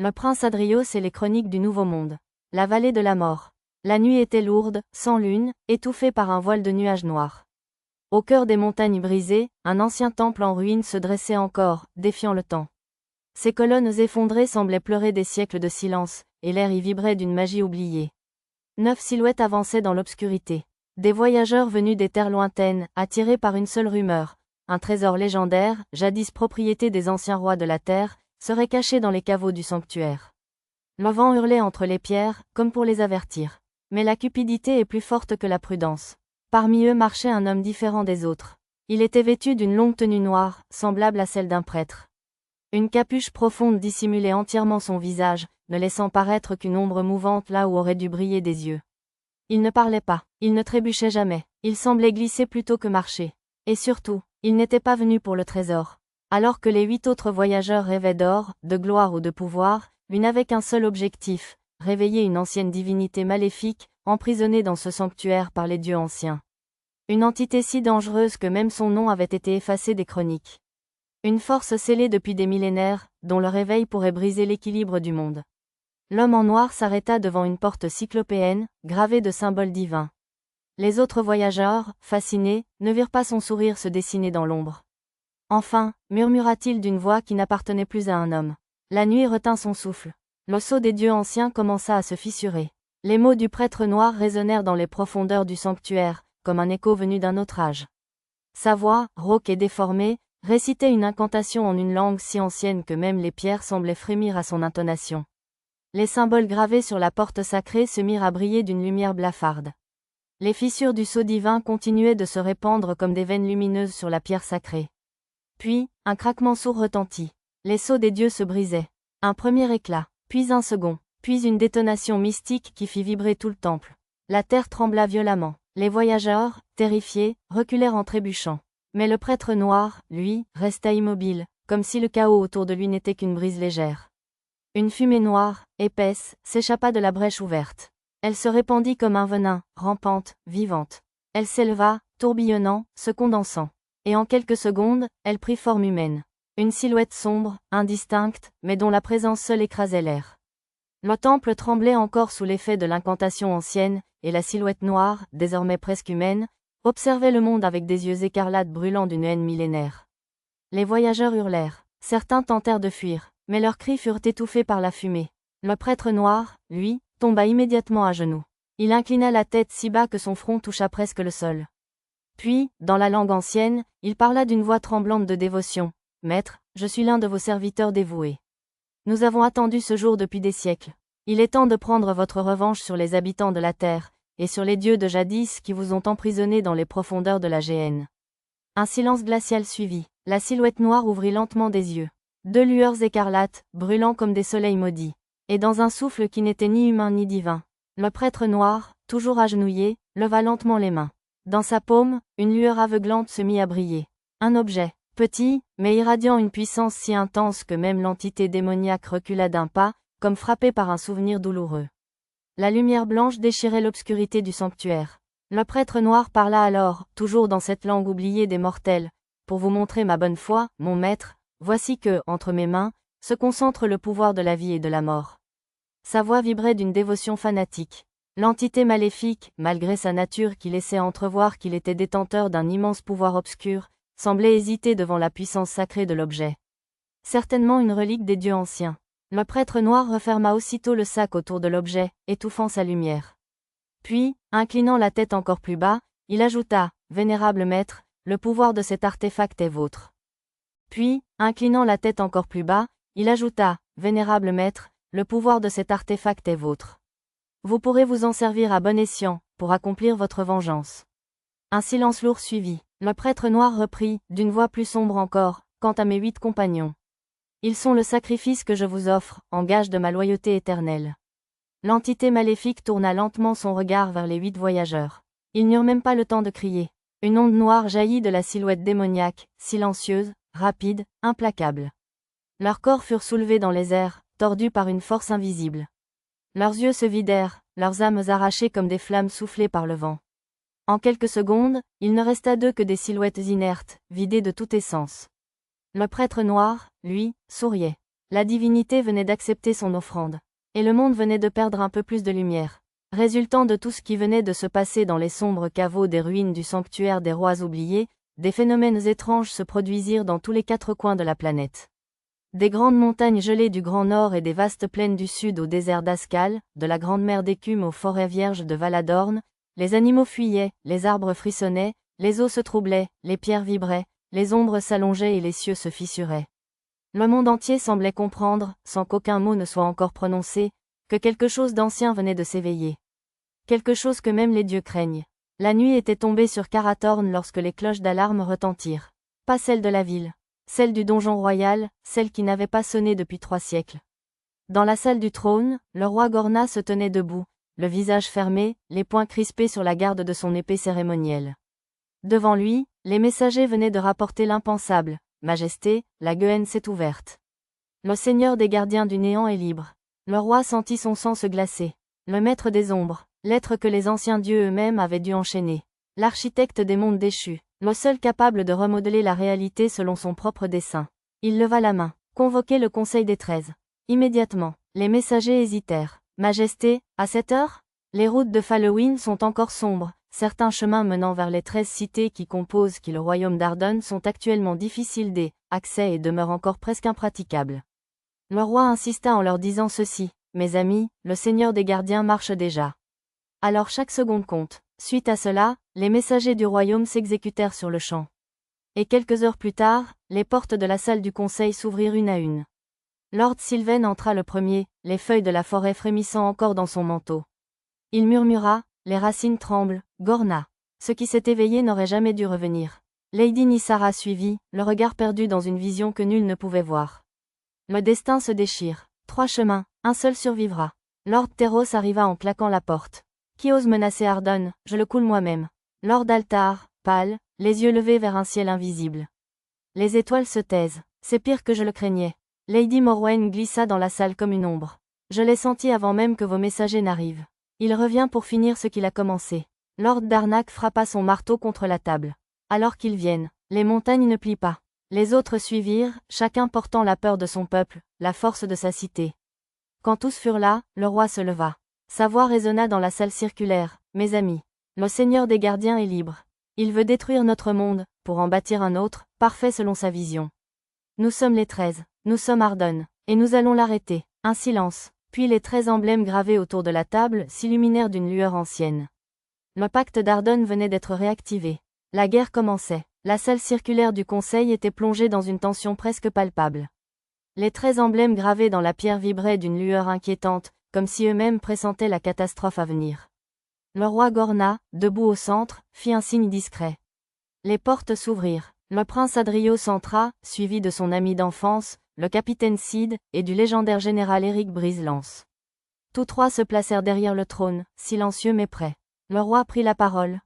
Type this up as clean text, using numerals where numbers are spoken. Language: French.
Le prince Adrios et les chroniques du Nouveau Monde. La vallée de la mort. La nuit était lourde, sans lune, étouffée par un voile de nuages noirs. Au cœur des montagnes brisées, un ancien temple en ruine se dressait encore, défiant le temps. Ses colonnes effondrées semblaient pleurer des siècles de silence, et l'air y vibrait d'une magie oubliée. 9 silhouettes avançaient dans l'obscurité. Des voyageurs venus des terres lointaines, attirés par une seule rumeur. Un trésor légendaire, jadis propriété des anciens rois de la terre, serait caché dans les caveaux du sanctuaire. Le vent hurlait entre les pierres, comme pour les avertir. Mais la cupidité est plus forte que la prudence. Parmi eux marchait un homme différent des autres. Il était vêtu d'une longue tenue noire, semblable à celle d'un prêtre. Une capuche profonde dissimulait entièrement son visage, ne laissant paraître qu'une ombre mouvante là où auraient dû briller des yeux. Il ne parlait pas, il ne trébuchait jamais, il semblait glisser plutôt que marcher. Et surtout, il n'était pas venu pour le trésor. Alors que les 8 autres voyageurs rêvaient d'or, de gloire ou de pouvoir, lui n'avait qu'un seul objectif, réveiller une ancienne divinité maléfique, emprisonnée dans ce sanctuaire par les dieux anciens. Une entité si dangereuse que même son nom avait été effacé des chroniques. Une force scellée depuis des millénaires, dont le réveil pourrait briser l'équilibre du monde. L'homme en noir s'arrêta devant une porte cyclopéenne, gravée de symboles divins. Les autres voyageurs, fascinés, ne virent pas son sourire se dessiner dans l'ombre. Enfin, murmura-t-il d'une voix qui n'appartenait plus à un homme. La nuit retint son souffle. Le sceau des dieux anciens commença à se fissurer. Les mots du prêtre noir résonnèrent dans les profondeurs du sanctuaire, comme un écho venu d'un autre âge. Sa voix, rauque et déformée, récitait une incantation en une langue si ancienne que même les pierres semblaient frémir à son intonation. Les symboles gravés sur la porte sacrée se mirent à briller d'une lumière blafarde. Les fissures du sceau divin continuaient de se répandre comme des veines lumineuses sur la pierre sacrée. Puis, un craquement sourd retentit. Les sceaux des dieux se brisaient. Un premier éclat, puis un second, puis une détonation mystique qui fit vibrer tout le temple. La terre trembla violemment. Les voyageurs, terrifiés, reculèrent en trébuchant. Mais le prêtre noir, lui, resta immobile, comme si le chaos autour de lui n'était qu'une brise légère. Une fumée noire, épaisse, s'échappa de la brèche ouverte. Elle se répandit comme un venin, rampante, vivante. Elle s'éleva, tourbillonnant, se condensant. Et en quelques secondes, elle prit forme humaine. Une silhouette sombre, indistincte, mais dont la présence seule écrasait l'air. Le temple tremblait encore sous l'effet de l'incantation ancienne, et la silhouette noire, désormais presque humaine, observait le monde avec des yeux écarlates brûlants d'une haine millénaire. Les voyageurs hurlèrent. Certains tentèrent de fuir, mais leurs cris furent étouffés par la fumée. Le prêtre noir, lui, tomba immédiatement à genoux. Il inclina la tête si bas que son front toucha presque le sol. Puis, dans la langue ancienne, il parla d'une voix tremblante de dévotion. « Maître, je suis l'un de vos serviteurs dévoués. Nous avons attendu ce jour depuis des siècles. Il est temps de prendre votre revanche sur les habitants de la terre, et sur les dieux de jadis qui vous ont emprisonné dans les profondeurs de la géhenne. » Un silence glacial suivit. La silhouette noire ouvrit lentement des yeux. 2 lueurs écarlates, brûlant comme des soleils maudits. Et dans un souffle qui n'était ni humain ni divin, le prêtre noir, toujours agenouillé, leva lentement les mains. Dans sa paume, une lueur aveuglante se mit à briller. Un objet, petit, mais irradiant une puissance si intense que même l'entité démoniaque recula d'un pas, comme frappée par un souvenir douloureux. La lumière blanche déchirait l'obscurité du sanctuaire. Le prêtre noir parla alors, toujours dans cette langue oubliée des mortels. « Pour vous montrer ma bonne foi, mon maître, voici que, entre mes mains, se concentre le pouvoir de la vie et de la mort. » Sa voix vibrait d'une dévotion fanatique. L'entité maléfique, malgré sa nature qui laissait entrevoir qu'il était détenteur d'un immense pouvoir obscur, semblait hésiter devant la puissance sacrée de l'objet. Certainement une relique des dieux anciens. Le prêtre noir referma aussitôt le sac autour de l'objet, étouffant sa lumière. Puis, inclinant la tête encore plus bas, il ajouta, « Vénérable maître, le pouvoir de cet artefact est vôtre. » Puis, inclinant la tête encore plus bas, il ajouta, « Vénérable maître, le pouvoir de cet artefact est vôtre. Vous pourrez vous en servir à bon escient, pour accomplir votre vengeance. » Un silence lourd suivit. Le prêtre noir reprit, d'une voix plus sombre encore, « Quant à mes 8 compagnons. Ils sont le sacrifice que je vous offre, en gage de ma loyauté éternelle. » L'entité maléfique tourna lentement son regard vers les 8 voyageurs. Ils n'eurent même pas le temps de crier. Une onde noire jaillit de la silhouette démoniaque, silencieuse, rapide, implacable. Leurs corps furent soulevés dans les airs, tordus par une force invisible. Leurs yeux se vidèrent, leurs âmes arrachées comme des flammes soufflées par le vent. En quelques secondes, il ne resta d'eux que des silhouettes inertes, vidées de toute essence. Le prêtre noir, lui, souriait. La divinité venait d'accepter son offrande. Et le monde venait de perdre un peu plus de lumière. Résultant de tout ce qui venait de se passer dans les sombres caveaux des ruines du sanctuaire des rois oubliés, des phénomènes étranges se produisirent dans tous les 4 coins de la planète. Des grandes montagnes gelées du Grand Nord et des vastes plaines du Sud au désert d'Ascal, de la Grande Mer d'Écume aux forêts vierges de Valadorn, les animaux fuyaient, les arbres frissonnaient, les eaux se troublaient, les pierres vibraient, les ombres s'allongeaient et les cieux se fissuraient. Le monde entier semblait comprendre, sans qu'aucun mot ne soit encore prononcé, que quelque chose d'ancien venait de s'éveiller. Quelque chose que même les dieux craignent. La nuit était tombée sur Karathorn lorsque les cloches d'alarme retentirent. Pas celle de la ville. Celle du donjon royal, celle qui n'avait pas sonné depuis 3 siècles. Dans la salle du trône, le roi Gorna se tenait debout, le visage fermé, les poings crispés sur la garde de son épée cérémonielle. Devant lui, les messagers venaient de rapporter l'impensable. Majesté, la gueule s'est ouverte. Le seigneur des gardiens du néant est libre. Le roi sentit son sang se glacer. Le maître des ombres, l'être que les anciens dieux eux-mêmes avaient dû enchaîner. L'architecte des mondes déchus, le seul capable de remodeler la réalité selon son propre dessein. Il leva la main, convoquait le conseil des 13. Immédiatement, les messagers hésitèrent. Majesté, à cette heure? Les routes de Falloween sont encore sombres. Certains chemins menant vers les 13 cités qui composent le royaume d'Ardon sont actuellement difficiles d'accès et demeurent encore presque impraticables. Le roi insista en leur disant ceci. Mes amis, le seigneur des gardiens marche déjà. Alors chaque seconde compte. Suite à cela, les messagers du royaume s'exécutèrent sur le champ. Et quelques heures plus tard, les portes de la salle du conseil s'ouvrirent une à une. Lord Sylvain entra le premier, les feuilles de la forêt frémissant encore dans son manteau. Il murmura, les racines tremblent, Gorna. Ce qui s'est éveillé n'aurait jamais dû revenir. Lady Nissara suivit, le regard perdu dans une vision que nul ne pouvait voir. Le destin se déchire. 3 chemins, un seul survivra. Lord Terros arriva en claquant la porte. Qui ose menacer Ardon, je le coule moi-même. Lord Altar, pâle, les yeux levés vers un ciel invisible. Les étoiles se taisent, c'est pire que je le craignais. Lady Morwen glissa dans la salle comme une ombre. Je l'ai senti avant même que vos messagers n'arrivent. Il revient pour finir ce qu'il a commencé. Lord Darnak frappa son marteau contre la table. Alors qu'ils viennent, les montagnes ne plient pas. Les autres suivirent, chacun portant la peur de son peuple, la force de sa cité. Quand tous furent là, le roi se leva. Sa voix résonna dans la salle circulaire. Mes amis, le seigneur des gardiens est libre. Il veut détruire notre monde, pour en bâtir un autre, parfait selon sa vision. Nous sommes les 13, nous sommes Ardon, et nous allons l'arrêter. Un silence, puis les 13 emblèmes gravés autour de la table s'illuminèrent d'une lueur ancienne. Le pacte d'Ardon venait d'être réactivé. La guerre commençait. La salle circulaire du conseil était plongée dans une tension presque palpable. Les 13 emblèmes gravés dans la pierre vibraient d'une lueur inquiétante, comme si eux-mêmes pressentaient la catastrophe à venir. Le roi Gorna, debout au centre, fit un signe discret. Les portes s'ouvrirent. Le prince Adrios entra, suivi de son ami d'enfance, le capitaine Sid, et du légendaire général Eric Brise-Lance. Tous 3 se placèrent derrière le trône, silencieux mais prêts. Le roi prit la parole.